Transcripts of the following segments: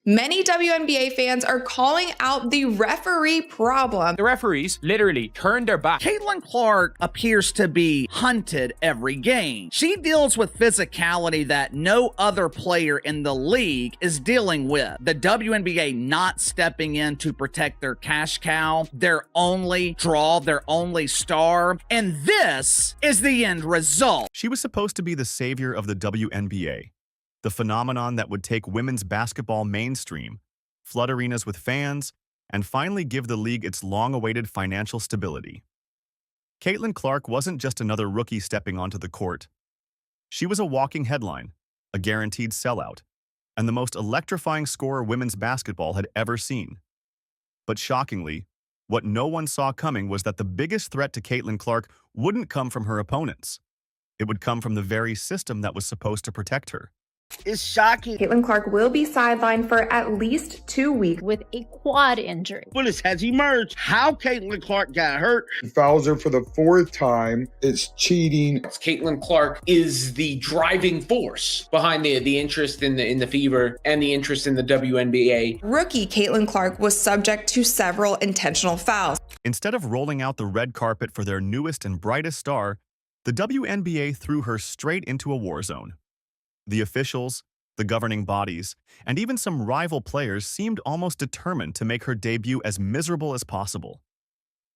Many WNBA fans are calling out the referee problem. The referees literally turned their back. Caitlin Clark appears to be hunted every game. She deals with physicality that no other player in the league is dealing with. The WNBA not stepping in to protect their cash cow, their only draw, their only star, and this is the end result. She was supposed to be the savior of the WNBA, the phenomenon that would take women's basketball mainstream, flood arenas with fans, and finally give the league its long-awaited financial stability. Caitlin Clark wasn't just another rookie stepping onto the court. She was a walking headline, a guaranteed sellout, and the most electrifying scorer women's basketball had ever seen. But shockingly, what no one saw coming was that the biggest threat to Caitlin Clark wouldn't come from her opponents. It would come from the very system that was supposed to protect her. It's shocking. Caitlin Clark will be sidelined for at least 2 weeks with a quad injury. Footage has emerged how Caitlin Clark got hurt. He fouls her for the 4th time. It's cheating. Caitlin Clark is the driving force behind the interest in the Fever and the interest in the WNBA. Rookie Caitlin Clark was subject to several intentional fouls. Instead of rolling out the red carpet for their newest and brightest star, the WNBA threw her straight into a war zone. The officials, the governing bodies, and even some rival players seemed almost determined to make her debut as miserable as possible.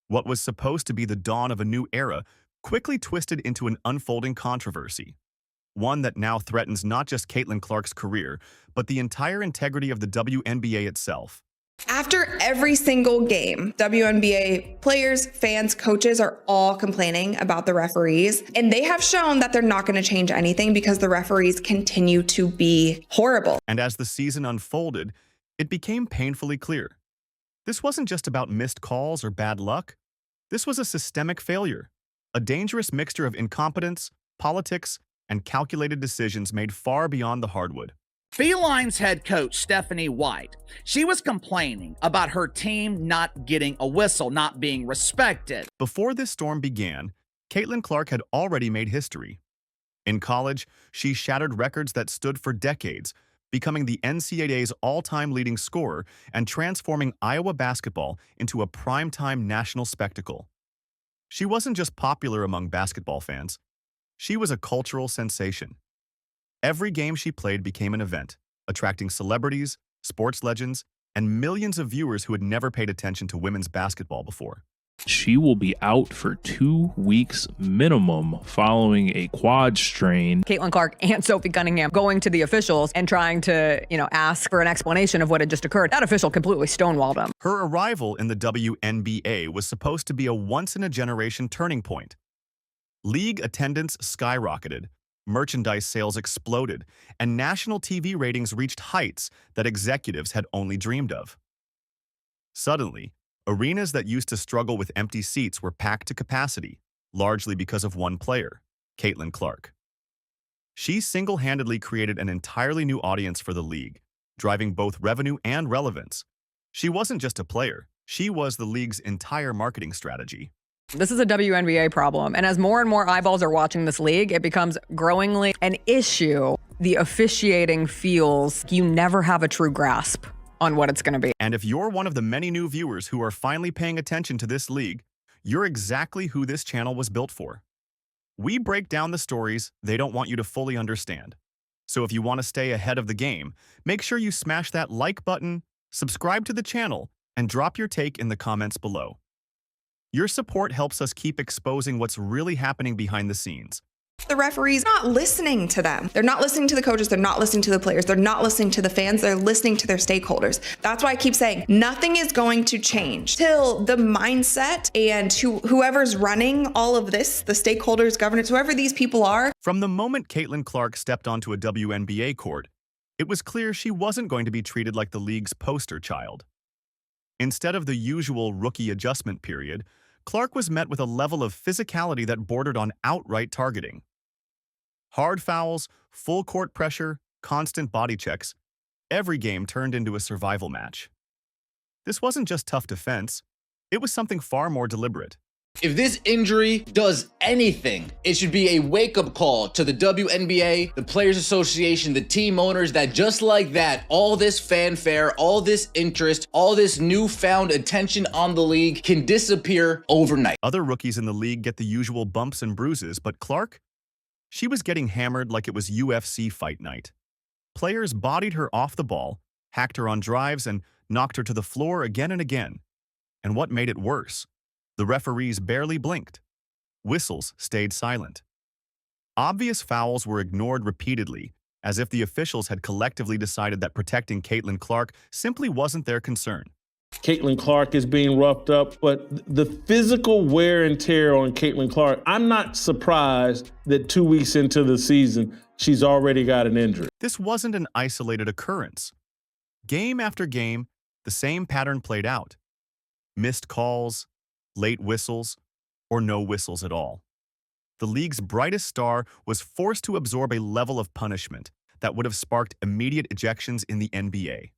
What was supposed to be the dawn of a new era quickly twisted into an unfolding controversy, one that now threatens not just Caitlin Clark's career, but the entire integrity of the WNBA itself. After every single game, WNBA players, fans, coaches are all complaining about the referees, and they have shown that they're not going to change anything because the referees continue to be horrible. And as the season unfolded, it became painfully clear. This wasn't just about missed calls or bad luck. This was a systemic failure, a dangerous mixture of incompetence, politics, and calculated decisions made far beyond the hardwood. Felines head coach Stephanie White, she was complaining about her team not getting a whistle, not being respected. Before this storm began, Caitlin Clark had already made history. In college, she shattered records that stood for decades, becoming the NCAA's all-time leading scorer and transforming Iowa basketball into a primetime national spectacle. She wasn't just popular among basketball fans. She was a cultural sensation. Every game she played became an event, attracting celebrities, sports legends, and millions of viewers who had never paid attention to women's basketball before. She will be out for 2 weeks minimum following a quad strain. Caitlin Clark and Sophie Cunningham going to the officials and trying to, ask for an explanation of what had just occurred. That official completely stonewalled them. Her arrival in the WNBA was supposed to be a once-in-a-generation turning point. League attendance skyrocketed, merchandise sales exploded, and national TV ratings reached heights that executives had only dreamed of. Suddenly, arenas that used to struggle with empty seats were packed to capacity, largely because of one player, Caitlin Clark. She single-handedly created an entirely new audience for the league, driving both revenue and relevance. She wasn't just a player, she was the league's entire marketing strategy. This is a WNBA problem, and as more and more eyeballs are watching this league, it becomes growingly an issue. The officiating feels you never have a true grasp on what it's going to be. And if you're one of the many new viewers who are finally paying attention to this league, you're exactly who this channel was built for. We break down the stories they don't want you to fully understand. So if you want to stay ahead of the game, make sure you smash that like button, subscribe to the channel, and drop your take in the comments below. Your support helps us keep exposing what's really happening behind the scenes. The referees are not listening to them. They're not listening to the coaches. They're not listening to the players. They're not listening to the fans. They're listening to their stakeholders. That's why I keep saying nothing is going to change till the mindset and whoever's running all of this, the stakeholders, governance, whoever these people are. From the moment Caitlin Clark stepped onto a WNBA court, it was clear she wasn't going to be treated like the league's poster child. Instead of the usual rookie adjustment period, Clark was met with a level of physicality that bordered on outright targeting. Hard fouls, full court pressure, constant body checks, every game turned into a survival match. This wasn't just tough defense, it was something far more deliberate. If this injury does anything, it should be a wake-up call to the WNBA, the Players Association, the team owners, that just like that, all this fanfare, all this interest, all this newfound attention on the league can disappear overnight. Other rookies in the league get the usual bumps and bruises, but Clark? She was getting hammered like it was UFC fight night. Players bodied her off the ball, hacked her on drives, and knocked her to the floor again and again. And what made it worse? The referees barely blinked. Whistles stayed silent. Obvious fouls were ignored repeatedly, as if the officials had collectively decided that protecting Caitlin Clark simply wasn't their concern. Caitlin Clark is being roughed up, but the physical wear and tear on Caitlin Clark, I'm not surprised that 2 weeks into the season, she's already got an injury. This wasn't an isolated occurrence. Game after game, the same pattern played out. Missed calls, late whistles, or no whistles at all. The league's brightest star was forced to absorb a level of punishment that would have sparked immediate ejections in the NBA.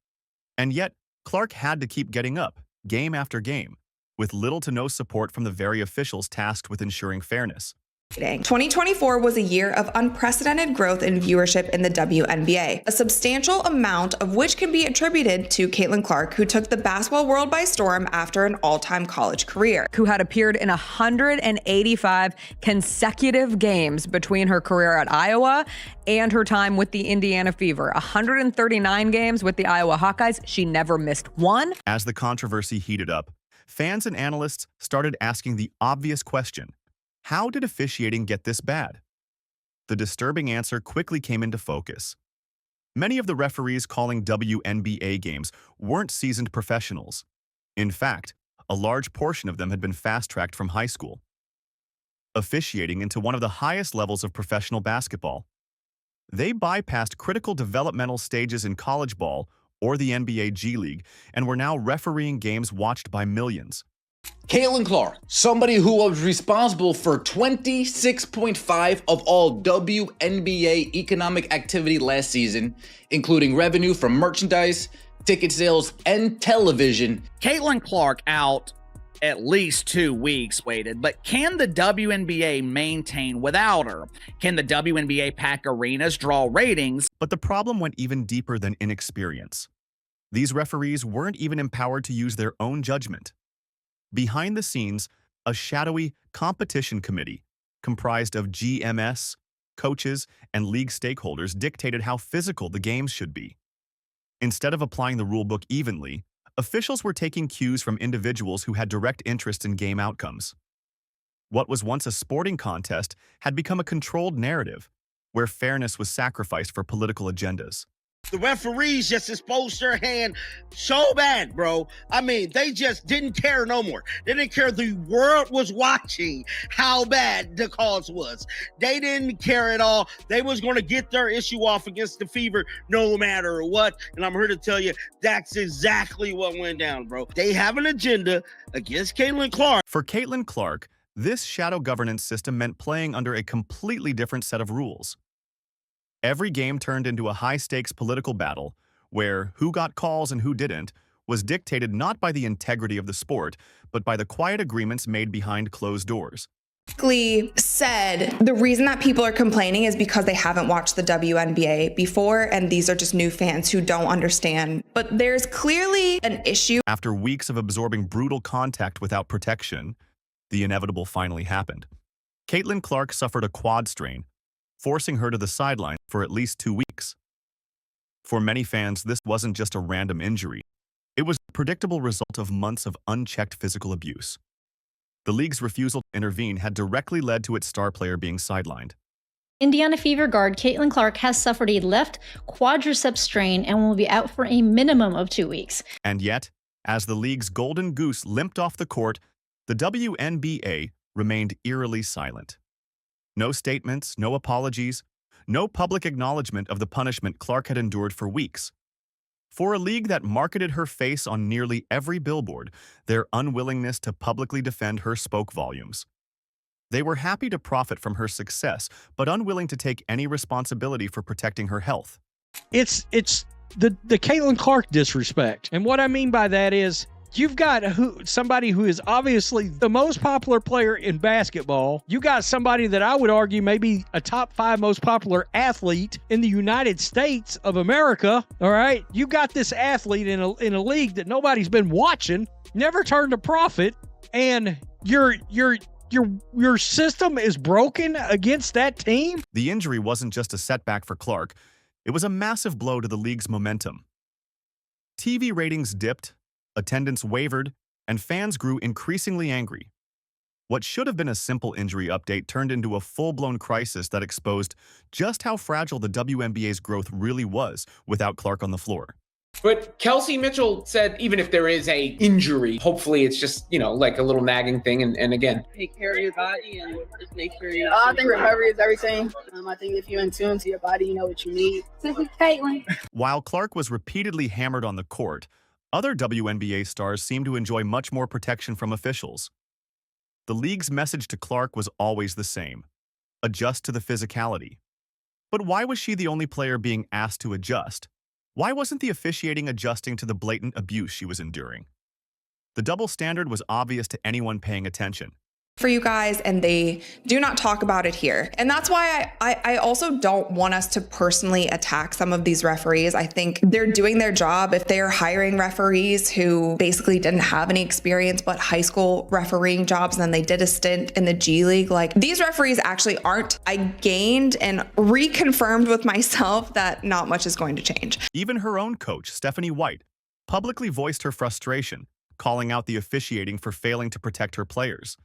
And yet, Clark had to keep getting up, game after game, with little to no support from the very officials tasked with ensuring fairness. 2024 was a year of unprecedented growth in viewership in the WNBA, a substantial amount of which can be attributed to Caitlin Clark, who took the basketball world by storm after an all-time college career. Who had appeared in 185 consecutive games between her career at Iowa and her time with the Indiana Fever. 139 games with the Iowa Hawkeyes. She never missed one. As the controversy heated up, fans and analysts started asking the obvious question: how did officiating get this bad? The disturbing answer quickly came into focus. Many of the referees calling WNBA games weren't seasoned professionals. In fact, a large portion of them had been fast-tracked from high school, officiating into one of the highest levels of professional basketball. They bypassed critical developmental stages in college ball or the NBA G League and were now refereeing games watched by millions. Caitlin Clark, somebody who was responsible for 26.5% of all WNBA economic activity last season, including revenue from merchandise, ticket sales, and television. Caitlin Clark out at least 2 weeks waited, but can the WNBA maintain without her? Can the WNBA pack arenas, draw ratings? But the problem went even deeper than inexperience. These referees weren't even empowered to use their own judgment. Behind the scenes, a shadowy competition committee comprised of GMS, coaches, and league stakeholders dictated how physical the games should be. Instead of applying the rulebook evenly, officials were taking cues from individuals who had direct interest in game outcomes. What was once a sporting contest had become a controlled narrative, where fairness was sacrificed for political agendas. The referees just exposed their hand so bad, bro. I mean, they just didn't care no more. They didn't care. The world was watching how bad the cause was. They didn't care at all. They was going to get their issue off against the Fever no matter what. And I'm here to tell you, that's exactly what went down, bro. They have an agenda against Caitlin Clark. For Caitlin Clark, this shadow governance system meant playing under a completely different set of rules. Every game turned into a high-stakes political battle where who got calls and who didn't was dictated not by the integrity of the sport, but by the quiet agreements made behind closed doors. Said the reason that people are complaining is because they haven't watched the WNBA before, and these are just new fans who don't understand. But there's clearly an issue. After weeks of absorbing brutal contact without protection, the inevitable finally happened. Caitlin Clark suffered a quad strain, forcing her to the sideline for at least 2 weeks. For many fans, this wasn't just a random injury. It was a predictable result of months of unchecked physical abuse. The league's refusal to intervene had directly led to its star player being sidelined. Indiana Fever guard Caitlin Clark has suffered a left quadriceps strain and will be out for a minimum of 2 weeks. And yet, as the league's golden goose limped off the court, the WNBA remained eerily silent. No statements, no apologies, no public acknowledgement of the punishment Clark had endured for weeks. For a league that marketed her face on nearly every billboard, their unwillingness to publicly defend her spoke volumes. They were happy to profit from her success, but unwilling to take any responsibility for protecting her health. It's the Caitlin Clark disrespect. And what I mean by that is, you've got somebody who is obviously the most popular player in basketball. You got somebody that I would argue maybe a top 5 most popular athlete in the United States of America. All right. You got this athlete in a league that nobody's been watching, never turned a profit, and your system is broken against that team. The injury wasn't just a setback for Clark. It was a massive blow to the league's momentum. TV ratings dipped, attendance wavered, and fans grew increasingly angry. What should have been a simple injury update turned into a full-blown crisis that exposed just how fragile the WNBA's growth really was without Clark on the floor. But Kelsey Mitchell said even if there is a injury, hopefully it's just, like a little nagging thing. And again, take care of your body and just make sure you I think recovery is everything. I think if you're in tune to your body, you know what you need. This is Caitlin. While Clark was repeatedly hammered on the court, other WNBA stars seemed to enjoy much more protection from officials. The league's message to Clark was always the same: adjust to the physicality. But why was she the only player being asked to adjust? Why wasn't the officiating adjusting to the blatant abuse she was enduring? The double standard was obvious to anyone paying attention. For you guys, and they do not talk about it here. And that's why I also don't want us to personally attack some of these referees. I think they're doing their job. If they're hiring referees who basically didn't have any experience but high school refereeing jobs, and then they did a stint in the G League, like, these referees actually aren't. I gained and reconfirmed with myself that not much is going to change. Even her own coach, Stephanie White, publicly voiced her frustration, calling out the officiating for failing to protect her players.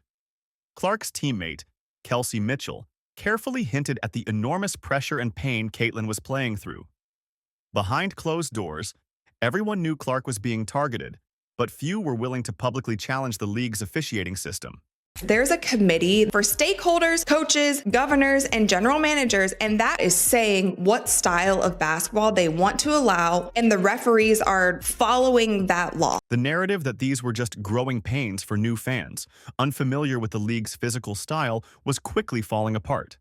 Clark's teammate, Kelsey Mitchell, carefully hinted at the enormous pressure and pain Caitlin was playing through. Behind closed doors, everyone knew Clark was being targeted, but few were willing to publicly challenge the league's officiating system. There's a committee for stakeholders, coaches, governors, and general managers, and that is saying what style of basketball they want to allow, and the referees are following that law. The narrative that these were just growing pains for new fans, unfamiliar with the league's physical style, was quickly falling apart.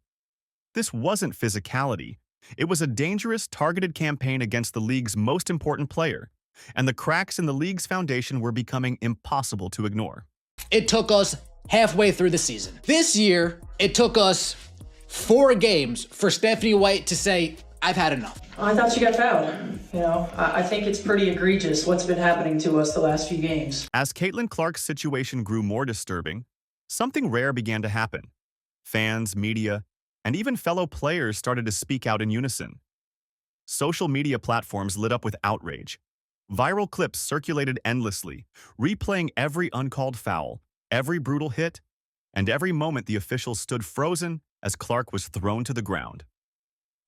This wasn't physicality. It was a dangerous, targeted campaign against the league's most important player, and the cracks in the league's foundation were becoming impossible to ignore. It took us halfway through the season. This year, it took us 4 games for Stephanie White to say, I've had enough. I thought she got fouled. I think it's pretty egregious what's been happening to us the last few games. As Caitlin Clark's situation grew more disturbing, something rare began to happen. Fans, media, and even fellow players started to speak out in unison. Social media platforms lit up with outrage. Viral clips circulated endlessly, replaying every uncalled foul, every brutal hit, and every moment the officials stood frozen as Clark was thrown to the ground.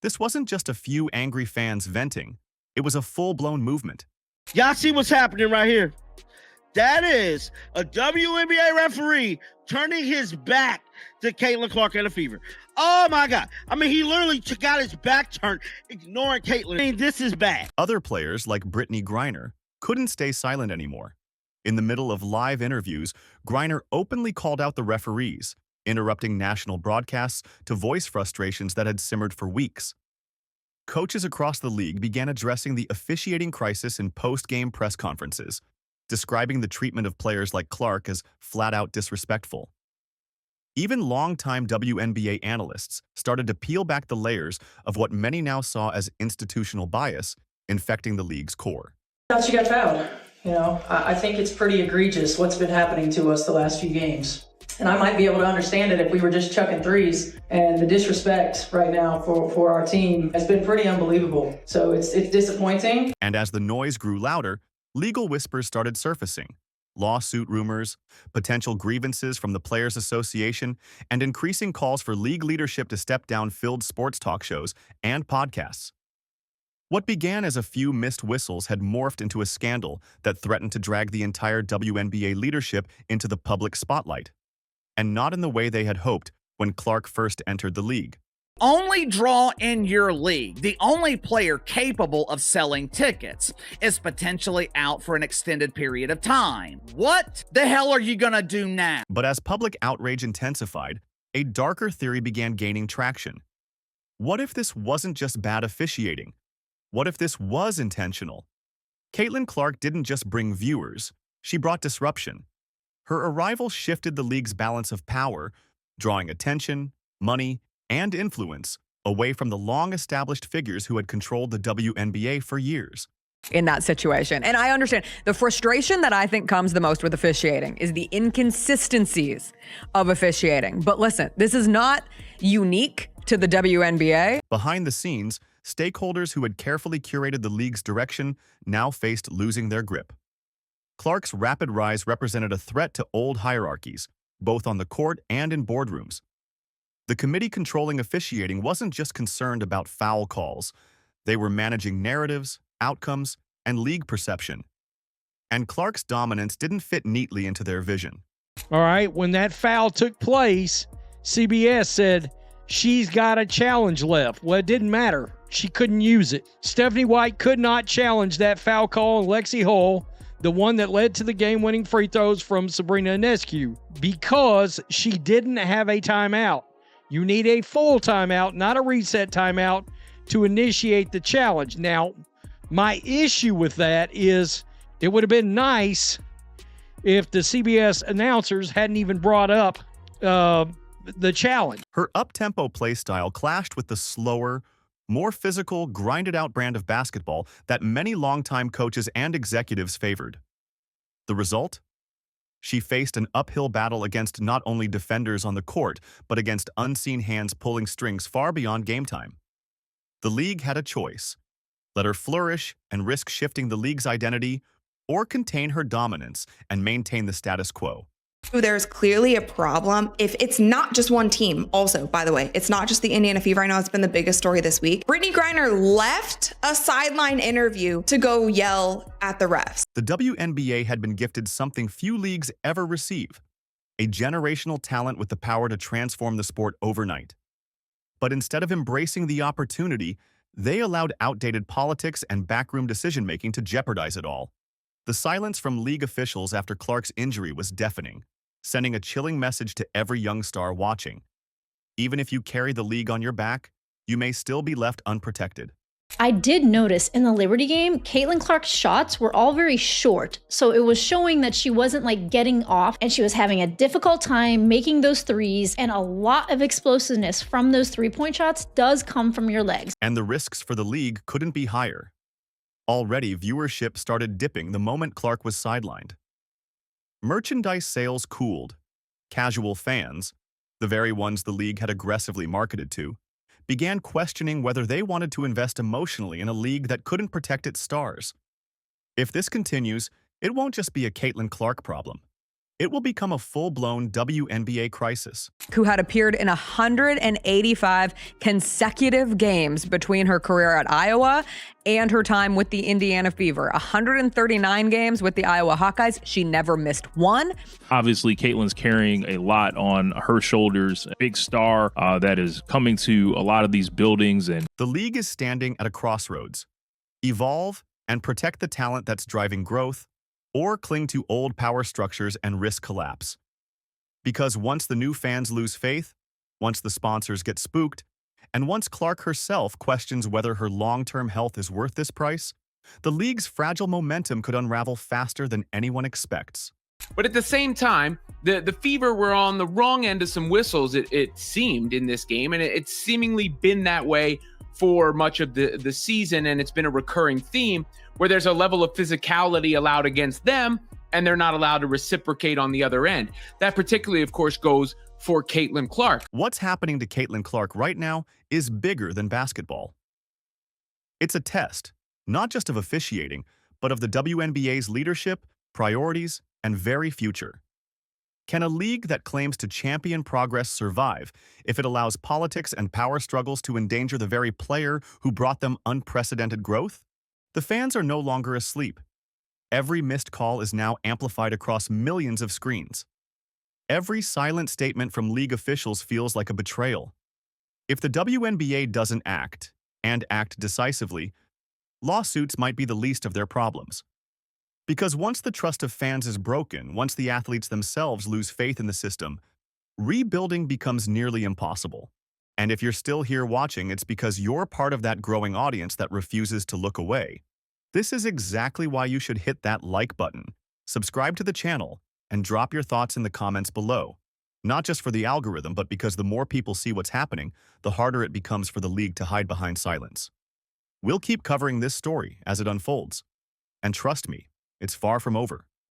This wasn't just a few angry fans venting. It was a full-blown movement. Y'all see what's happening right here? That is a WNBA referee turning his back to Caitlin Clark and the Fever. Oh my God. I mean, he literally got his back turned, ignoring Caitlin. I mean, this is bad. Other players, like Brittany Griner, couldn't stay silent anymore. In the middle of live interviews, Griner openly called out the referees, interrupting national broadcasts to voice frustrations that had simmered for weeks. Coaches across the league began addressing the officiating crisis in post-game press conferences, describing the treatment of players like Clark as flat-out disrespectful. Even longtime WNBA analysts started to peel back the layers of what many now saw as institutional bias infecting the league's core. I thought she got fouled. I think it's pretty egregious what's been happening to us the last few games. And I might be able to understand it if we were just chucking threes. And the disrespect right now for our team has been pretty unbelievable. So it's disappointing. And as the noise grew louder, legal whispers started surfacing. Lawsuit rumors, potential grievances from the Players Association, and increasing calls for league leadership to step down filled sports talk shows and podcasts. What began as a few missed whistles had morphed into a scandal that threatened to drag the entire WNBA leadership into the public spotlight. And not in the way they had hoped when Clark first entered the league. Only draw in your league, the only player capable of selling tickets, is potentially out for an extended period of time. What the hell are you gonna do now? But as public outrage intensified, a darker theory began gaining traction. What if this wasn't just bad officiating? What if this was intentional? Caitlin Clark didn't just bring viewers, She brought disruption. Her arrival shifted the league's balance of power, drawing attention, money, and influence away from the long-established figures who had controlled the WNBA for years. In that situation. And I understand the frustration that I think comes the most with officiating is the inconsistencies of officiating. But listen, this is not unique to the WNBA. Behind the scenes, stakeholders who had carefully curated the league's direction now faced losing their grip. Clark's rapid rise represented a threat to old hierarchies, both on the court and in boardrooms. The committee controlling officiating wasn't just concerned about foul calls. They were managing narratives, outcomes, and league perception. And Clark's dominance didn't fit neatly into their vision. All right, when that foul took place, CBS said she's got a challenge left. Well, it didn't matter. She couldn't use it. Stephanie White could not challenge that foul call on Lexi Hull, the one that led to the game-winning free throws from Sabrina Ionescu, because she didn't have a timeout. You need a full timeout, not a reset timeout, to initiate the challenge. Now, my issue with that is it would have been nice if the CBS announcers hadn't even brought up the challenge. Her up-tempo play style clashed with the slower, more physical, grinded-out brand of basketball that many longtime coaches and executives favored. The result? She faced an uphill battle against not only defenders on the court, but against unseen hands pulling strings far beyond game time. The league had a choice. Let her flourish and risk shifting the league's identity, or contain her dominance and maintain the status quo. There's clearly a problem if it's not just one team. Also, by the way, it's not just the Indiana Fever. I know it's been the biggest story this week. Brittany Griner left a sideline interview to go yell at the refs. The WNBA had been gifted something few leagues ever receive, a generational talent with the power to transform the sport overnight. But instead of embracing the opportunity, they allowed outdated politics and backroom decision-making to jeopardize it all. The silence from league officials after Clark's injury was deafening, sending a chilling message to every young star watching. Even if you carry the league on your back, you may still be left unprotected. I did notice in the Liberty game, Caitlin Clark's shots were all very short. So it was showing that she wasn't like getting off and she was having a difficult time making those threes, and a lot of explosiveness from those 3-point shots does come from your legs. And the risks for the league couldn't be higher. Already, viewership started dipping the moment Clark was sidelined. Merchandise sales cooled. Casual fans, the very ones the league had aggressively marketed to, began questioning whether they wanted to invest emotionally in a league that couldn't protect its stars. If this continues, it won't just be a Caitlin Clark problem. It will become a full-blown WNBA crisis. Who had appeared in 185 consecutive games between her career at Iowa and her time with the Indiana Fever. 139 games with the Iowa Hawkeyes. She never missed one. Obviously, Caitlin's carrying a lot on her shoulders. A big star that is coming to a lot of these buildings. And the league is standing at a crossroads. Evolve and protect the talent that's driving growth, or cling to old power structures and risk collapse. Because once the new fans lose faith, once the sponsors get spooked, and once Clark herself questions whether her long-term health is worth this price, the league's fragile momentum could unravel faster than anyone expects. But at the same time, the Fever were on the wrong end of some whistles, it seemed, in this game, and it's seemingly been that way for much of the season, and it's been a recurring theme where there's a level of physicality allowed against them, and they're not allowed to reciprocate on the other end. That particularly, of course, goes for Caitlin Clark. What's happening to Caitlin Clark right now is bigger than basketball. It's a test, not just of officiating, but of the WNBA's leadership, priorities, and very future. Can a league that claims to champion progress survive if it allows politics and power struggles to endanger the very player who brought them unprecedented growth? The fans are no longer asleep. Every missed call is now amplified across millions of screens. Every silent statement from league officials feels like a betrayal. If the WNBA doesn't act, and act decisively, lawsuits might be the least of their problems. Because once the trust of fans is broken, once the athletes themselves lose faith in the system, rebuilding becomes nearly impossible. And if you're still here watching, it's because you're part of that growing audience that refuses to look away. This is exactly why you should hit that like button, Subscribe to the channel and drop your thoughts in the comments below. Not just for the algorithm, but because the more people see what's happening, the harder it becomes for the league to hide behind silence. We'll keep covering this story as it unfolds. And trust me, it's far from over.